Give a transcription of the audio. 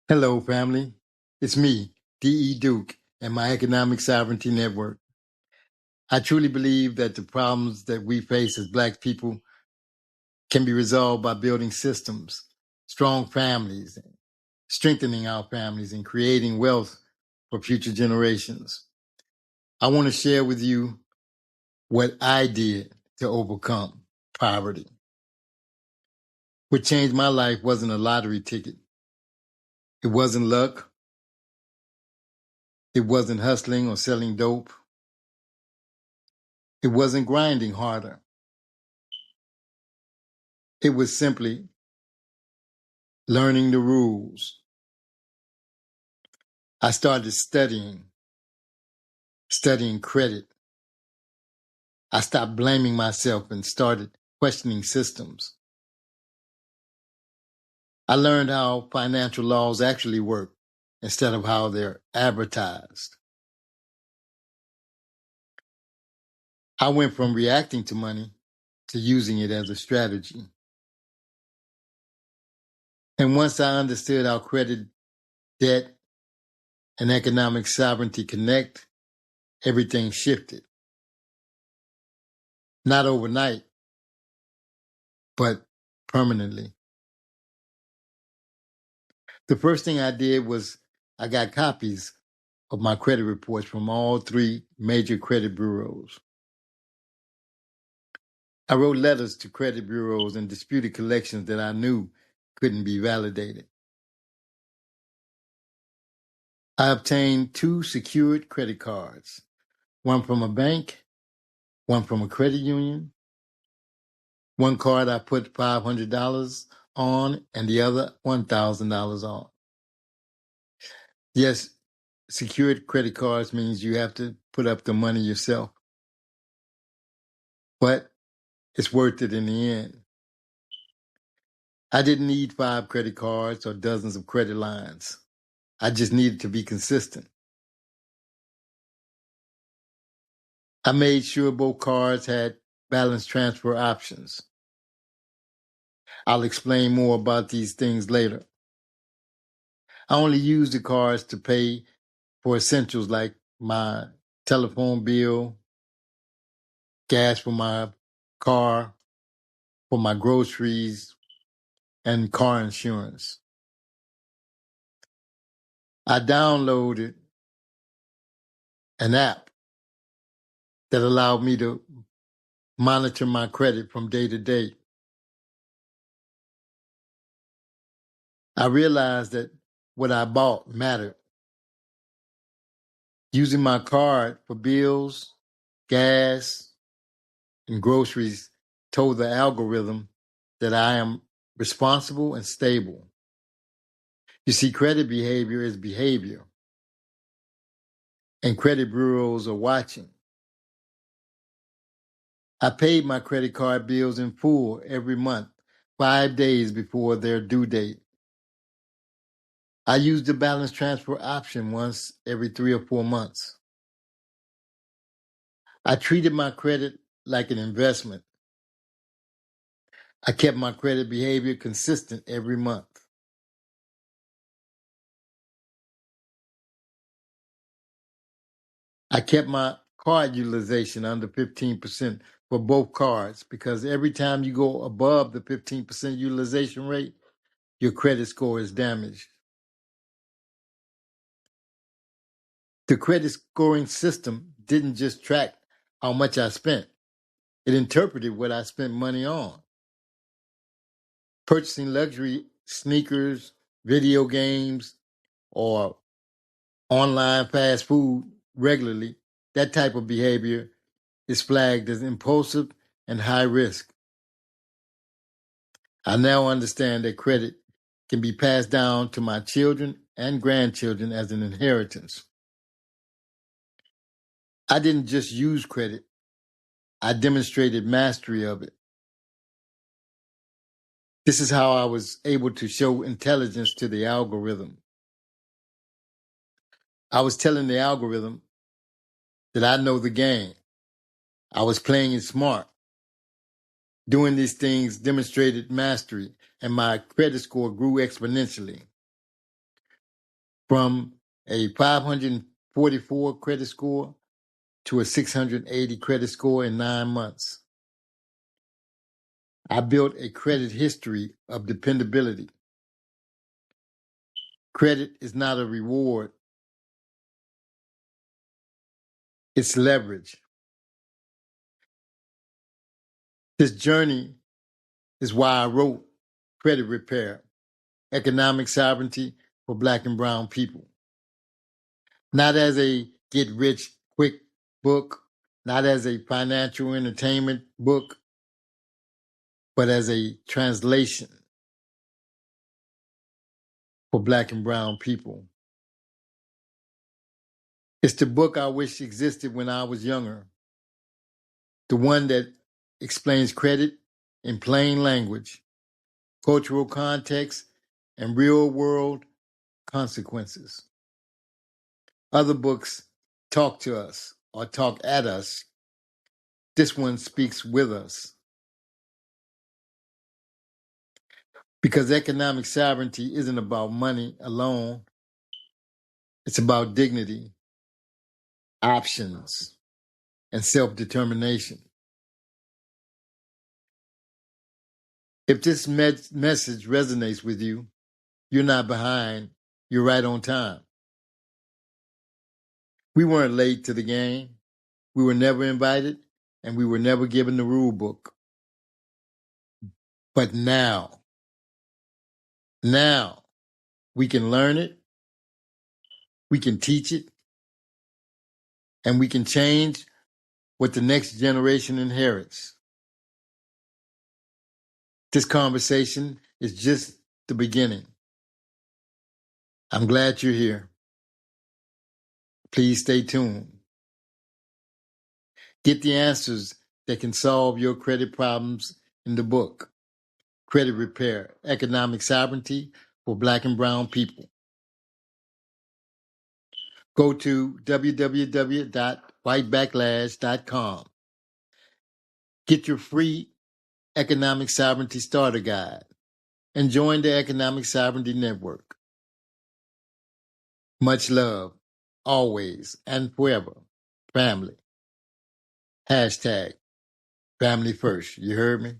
Hello, family. It's me, D.E. Duke, and my Economic Sovereignty Network. I truly believe that the problems that we face as Black people can be resolved by building systems, strong families, strengthening our families, and creating wealth for future generations. I want to share with you what I did to overcome poverty. What changed my life wasn't a lottery ticket. It wasn't luck. It wasn't hustling or selling dope. It wasn't grinding harder. It was simply learning the rules. I started studying credit. I stopped blaming myself and started questioning systems. I learned how financial laws actually work instead of how they're advertised. I went from reacting to money to using it as a strategy. And once I understood how credit, debt, and economic sovereignty connect, everything shifted. Not overnight, but permanently. The first thing I did was I got copies of my credit reports from all three major credit bureaus. I wrote letters to credit bureaus and disputed collections that I knew couldn't be validated. I obtained two secured credit cards, one from a bank, one from a credit union. One card I put $500 on and the other $1,000 on. Yes, secured credit cards means you have to put up the money yourself, but it's worth it in the end. I didn't need 5 credit cards or dozens of credit lines. I just needed to be consistent. I made sure both cards had balance transfer options. I'll explain more about these things later. I only used the cards to pay for essentials like my telephone bill, gas for my car, for my groceries, and car insurance. I downloaded an app that allowed me to monitor my credit from day to day. I realized that what I bought mattered. Using my card for bills, gas, and groceries told the algorithm that I am responsible and stable. You see, credit behavior is behavior, and credit bureaus are watching. I paid my credit card bills in full every month, 5 days before their due date. I used the balance transfer option once every 3 or 4 months. I treated my credit like an investment. I kept my credit behavior consistent every month. I kept my card utilization under 15% for both cards because every time you go above the 15% utilization rate, your credit score is damaged. The credit scoring system didn't just track how much I spent. It interpreted what I spent money on. Purchasing luxury sneakers, video games, or online fast food regularly, that type of behavior is flagged as impulsive and high risk. I now understand that credit can be passed down to my children and grandchildren as an inheritance. I didn't just use credit, I demonstrated mastery of it. This is how I was able to show intelligence to the algorithm. I was telling the algorithm that I know the game. I was playing it smart. Doing these things demonstrated mastery, and my credit score grew exponentially. from a 544 credit score to a 680 credit score in 9 months. I built a credit history of dependability. Credit is not a reward, it's leverage. This journey is why I wrote Credit Repair, Economic Sovereignty for Black and Brown People. Not as a get rich quick book, not as a financial entertainment book, but as a translation for Black and Brown people. It's the book I wish existed when I was younger, the one that explains credit in plain language, cultural context, and real world consequences. Other books talk to us or talk at us. This one speaks with us. Because economic sovereignty isn't about money alone, it's about dignity, options, and self-determination. If this message resonates with you, you're not behind, you're right on time. We weren't late to the game. We were never invited, and we were never given the rule book. But now, we can learn it, we can teach it, and we can change what the next generation inherits. This conversation is just the beginning. I'm glad you're here. Please stay tuned. Get the answers that can solve your credit problems in the book, Credit Repair, Economic Sovereignty for Black and Brown People. Go to www.whitebacklash.com. Get your free Economic Sovereignty Starter Guide and join the Economic Sovereignty Network. Much love, always and forever. Family. Hashtag family first. You heard me?